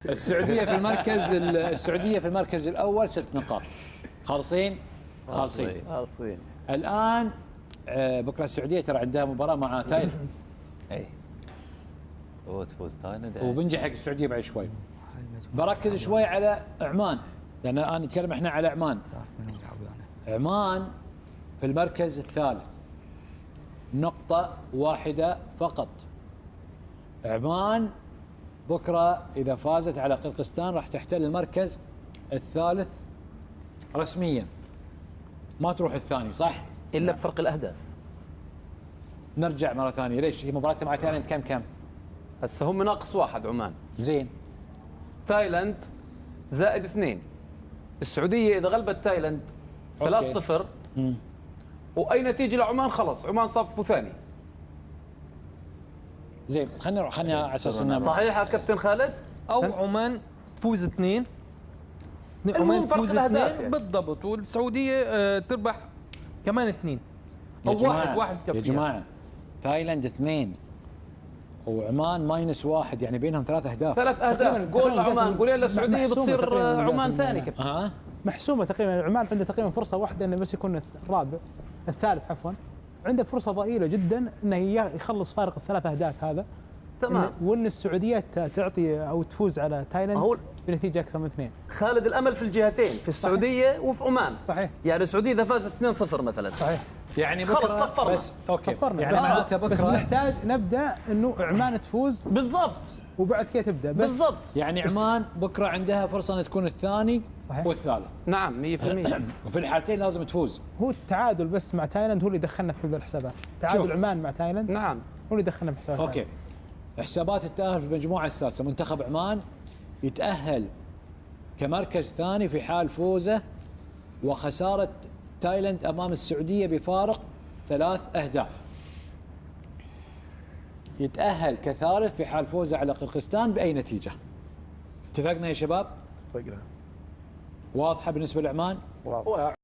السعوديه في المركز الاول 6 نقاط. خالصين. الان بكره السعوديه ترى عندها مباراه مع تايلاند. اي وتفوز تايلاند وبنجي حق السعوديه بعد شوي. بركز شوي على عمان، لان الان نتكلم احنا على عمان. عمان في المركز الثالث، نقطة واحدة فقط. عمان بكرة إذا فازت على قرقستان راح تحتل المركز الثالث رسميا، ما تروح الثاني، صح؟ إلا بفرق الأهداف. نرجع مرة ثانية، ليش؟ هي مباراتها مع تايلاند كم؟ هسه هم ناقص 1 عمان. زين. تايلاند زائد 2. السعودية إذا غلبت تايلاند 3-0 وأي نتيجة لعمان خلص عمان صفوا ثاني. زين، خلينا نروح، خلينا على اساس انه صحيح يا كابتن خالد؟ او عمان تفوز 2. عمان تفوز 2 بالضبط، والسعوديه تربح كمان 2 او 1 يا جماعه تايلاند 2 وعمان -1، يعني بينهم 3 أهداف. 3 أهداف، جول لعمان، جولين للسعوديه، بتصير عمان ثاني كابتن. محسومه تقريبا. عمان عنده تقريبا فرصه واحده انه بس يكون الثالث عفوا. عنده فرصه ضئيله جدا انه يخلص فارق ال3 أهداف هذا. تمام. وان السعوديه تعطي او تفوز على تايلاند بنتيجه اكثر من 2. خالد الامل في الجهتين، في السعوديه وفي عمان. صحيح. يعني السعوديه اذا فازت 2-0 مثلا. صحيح. يعني خلص بكره صفرنا. بس اوكي صفرنا. يعني معناته بكره بس نحتاج نبدا انه عمان تفوز بالضبط، وبعد كده تبدا بس بالضبط. يعني عمان بكره عندها فرصه ان تكون الثاني والثالث. نعم 100%. وفي الحالتين لازم تفوز. هو التعادل بس مع تايلاند هو اللي دخلنا في كل الحسابات. تعادل عمان مع تايلاند نعم هو اللي دخلنا في حسابات. اوكي. حسابات التأهل في المجموعة السادسة، منتخب عمان يتأهل كمركز ثاني في حال فوزه وخسارة تايلاند أمام السعودية بفارق 3 أهداف. يتأهل كثالث في حال فوزه على قرقستان بأي نتيجة. اتفقنا يا شباب؟ اتفقنا. واضحة بالنسبة لعمان؟ واضح.